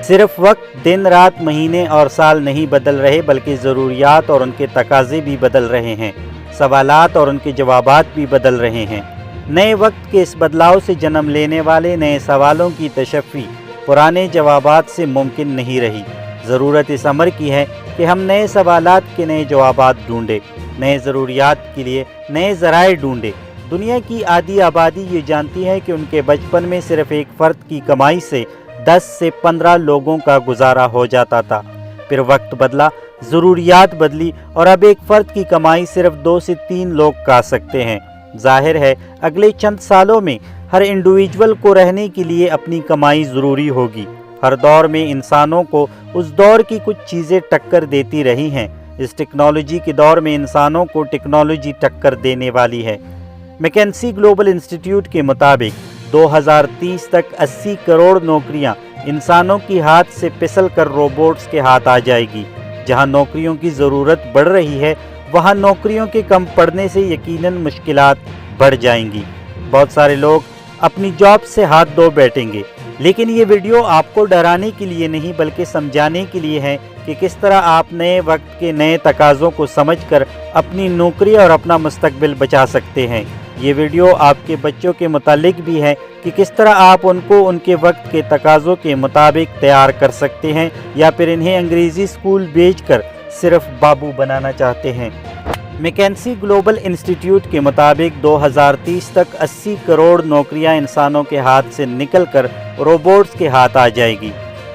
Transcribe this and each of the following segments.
صرف وقت، دن رات، مہینے اور سال نہیں بدل رہے بلکہ ضروریات اور ان کے تقاضے بھی بدل رہے ہیں، سوالات اور ان کے جوابات بھی بدل رہے ہیں۔ نئے وقت کے اس بدلاؤ سے جنم لینے والے نئے سوالوں کی تشفی پرانے جوابات سے ممکن نہیں رہی۔ ضرورت اس امر کی ہے کہ ہم نئے سوالات کے نئے جوابات ڈھونڈیں، نئے ضروریات کے لیے نئے ذرائع ڈھونڈیں۔ دنیا کی آدھی آبادی یہ جانتی ہے کہ ان کے بچپن میں صرف ایک فرد کی کمائی سے 10 سے 15 لوگوں کا گزارا ہو جاتا تھا۔ پھر وقت بدلا، ضروریات بدلی اور اب ایک فرد کی کمائی صرف 2 سے 3 لوگ کھا سکتے ہیں۔ ظاہر ہے اگلے چند سالوں میں ہر انڈیویجول کو رہنے کے لیے اپنی کمائی ضروری ہوگی۔ ہر دور میں انسانوں کو اس دور کی کچھ چیزیں ٹکر دیتی رہی ہیں۔ اس ٹیکنالوجی کے دور میں انسانوں کو ٹیکنالوجی ٹکر دینے والی ہے۔ میکنسی گلوبل انسٹیٹیوٹ کے مطابق 2030 تک 80 کروڑ نوکریاں انسانوں کی ہاتھ سے پھسل کر روبوٹس کے ہاتھ آ جائے گی۔ جہاں نوکریوں کی ضرورت بڑھ رہی ہے وہاں نوکریوں کے کم پڑنے سے یقیناً مشکلات بڑھ جائیں گی۔ بہت سارے لوگ اپنی جاب سے ہاتھ دھو بیٹھیں گے، لیکن یہ ویڈیو آپ کو ڈرانے کے لیے نہیں بلکہ سمجھانے کے لیے ہے کہ کس طرح آپ نئے وقت کے نئے تقاضوں کو سمجھ کر اپنی نوکری اور اپنا مستقبل بچا سکتے ہیں۔ یہ ویڈیو آپ کے بچوں کے متعلق بھی ہے کہ کس طرح آپ ان کو ان کے وقت کے تقاضوں کے مطابق تیار کر سکتے ہیں یا پھر انہیں انگریزی اسکول بھیج کر صرف بابو بنانا چاہتے ہیں۔ میکنسی گلوبل انسٹیٹیوٹ کے مطابق 2030 تک 80 کروڑ نوکریاں انسانوں کے ہاتھ سے نکل کر روبوٹس کے ہاتھ آ جائے گی۔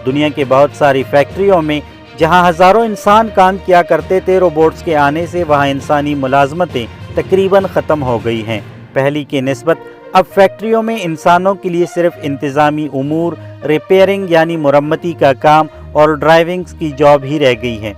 دنیا کے بہت ساری فیکٹریوں میں جہاں ہزاروں انسان کام کیا کرتے تھے، روبوٹس کے آنے سے وہاں انسانی ملازمتیں تقریباً ختم ہو گئی ہیں۔ پہلی کی نسبت اب فیکٹریوں میں انسانوں کے لیے صرف انتظامی امور، ریپیئرنگ یعنی مرمتی کا کام اور ڈرائیونگ کی جاب ہی رہ گئی ہیں۔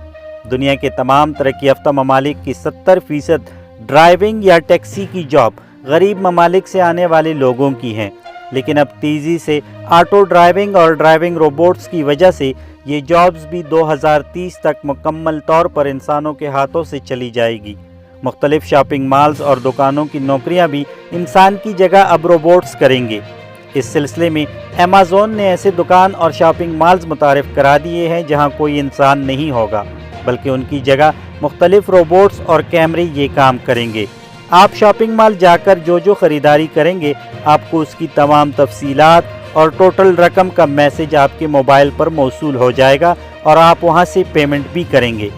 دنیا کے تمام ترقی یافتہ ممالک کی 70% ڈرائیونگ یا ٹیکسی کی جاب غریب ممالک سے آنے والے لوگوں کی ہیں، لیکن اب تیزی سے آٹو ڈرائیونگ اور ڈرائیونگ روبوٹس کی وجہ سے یہ جابز بھی 2030 تک مکمل طور پر انسانوں کے ہاتھوں سے چلی جائے گی۔ مختلف شاپنگ مالز اور دکانوں کی نوکریاں بھی انسان کی جگہ اب روبوٹس کریں گے۔ اس سلسلے میں ایمیزون نے ایسے دکان اور شاپنگ مالز متعارف کرا دیے ہیں جہاں کوئی انسان نہیں ہوگا، بلکہ ان کی جگہ مختلف روبوٹس اور کیمرے یہ کام کریں گے۔ آپ شاپنگ مال جا کر جو خریداری کریں گے، آپ کو اس کی تمام تفصیلات اور ٹوٹل رقم کا میسج آپ کے موبائل پر موصول ہو جائے گا اور آپ وہاں سے پیمنٹ بھی کریں گے۔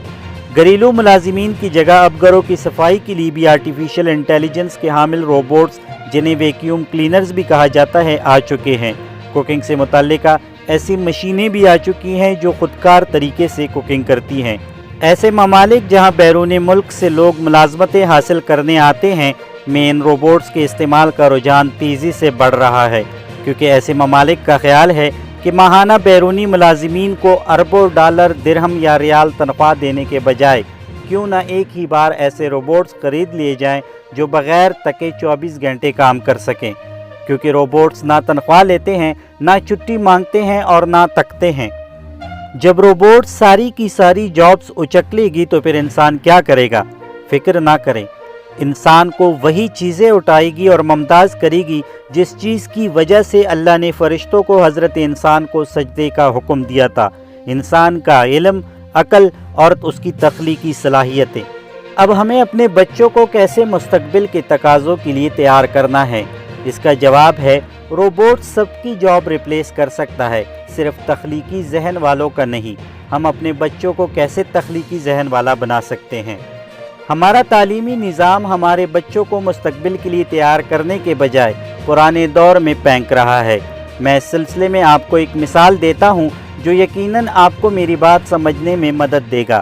گھریلو ملازمین کی جگہ اب گھروں کی صفائی کے لیے بھی آرٹیفیشل انٹیلیجنس کے حامل روبوٹس، جنہیں ویکیوم کلینرز بھی کہا جاتا ہے، آ چکے ہیں۔ کوکنگ سے متعلقہ ایسی مشینیں بھی آ چکی ہیں جو خودکار طریقے سے کوکنگ کرتی ہیں۔ ایسے ممالک جہاں بیرون ملک سے لوگ ملازمتیں حاصل کرنے آتے ہیں میں ان روبوٹس کے استعمال کا رجحان تیزی سے بڑھ رہا ہے، کیونکہ ایسے ممالک کا خیال ہے کہ ماہانہ بیرونی ملازمین کو اربوں ڈالر، درہم یا ریال تنخواہ دینے کے بجائے کیوں نہ ایک ہی بار ایسے روبوٹس خرید لیے جائیں جو بغیر تکے 24 گھنٹے کام کر سکیں، کیونکہ روبوٹس نہ تنخواہ لیتے ہیں، نہ چھٹی مانگتے ہیں اور نہ تکتے ہیں۔ جب روبوٹ ساری کی ساری جابز اچک لے گی تو پھر انسان کیا کرے گا؟ فکر نہ کریں، انسان کو وہی چیزیں اٹھائے گی اور ممتاز کرے گی جس چیز کی وجہ سے اللہ نے فرشتوں کو حضرت انسان کو سجدے کا حکم دیا تھا، انسان کا علم، عقل اور اس کی تخلیقی صلاحیتیں۔ اب ہمیں اپنے بچوں کو کیسے مستقبل کے تقاضوں کے لیے تیار کرنا ہے؟ اس کا جواب ہے روبوٹ سب کی جاب ریپلیس کر سکتا ہے، صرف تخلیقی ذہن والوں کا نہیں۔ ہم اپنے بچوں کو کیسے تخلیقی ذہن والا بنا سکتے ہیں؟ ہمارا تعلیمی نظام ہمارے بچوں کو مستقبل کے لیے تیار کرنے کے بجائے پرانے دور میں پھینک رہا ہے۔ میں اس سلسلے میں آپ کو ایک مثال دیتا ہوں جو یقیناً آپ کو میری بات سمجھنے میں مدد دے گا۔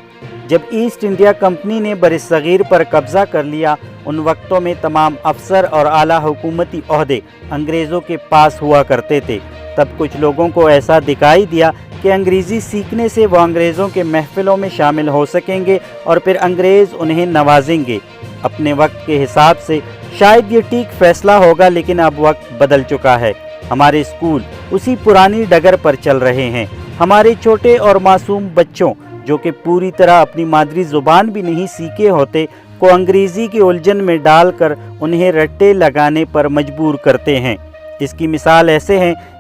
جب ایسٹ انڈیا کمپنی نے برصغیر پر قبضہ کر لیا، ان وقتوں میں تمام افسر اور اعلیٰ حکومتی عہدے انگریزوں کے پاس ہوا کرتے تھے۔ تب کچھ لوگوں کو ایسا دکھائی دیا کہ انگریزی سیکھنے سے وہ انگریزوں کے محفلوں میں شامل ہو سکیں گے اور پھر انگریز انہیں نوازیں گے۔ اپنے وقت کے حساب سے شاید یہ ٹھیک فیصلہ ہوگا، لیکن اب وقت بدل چکا ہے۔ ہمارے اسکول اسی پرانی ڈگر پر چل رہے ہیں۔ ہمارے چھوٹے اور معصوم بچوں جو کہ پوری طرح اپنی مادری زبان بھی نہیں سیکھے ہوتے کو انگریزی کی الجھن میں ڈال کر انہیں رٹے لگانے پر مجبور کرتے ہیں۔ اس کی مثال ایسے ہیں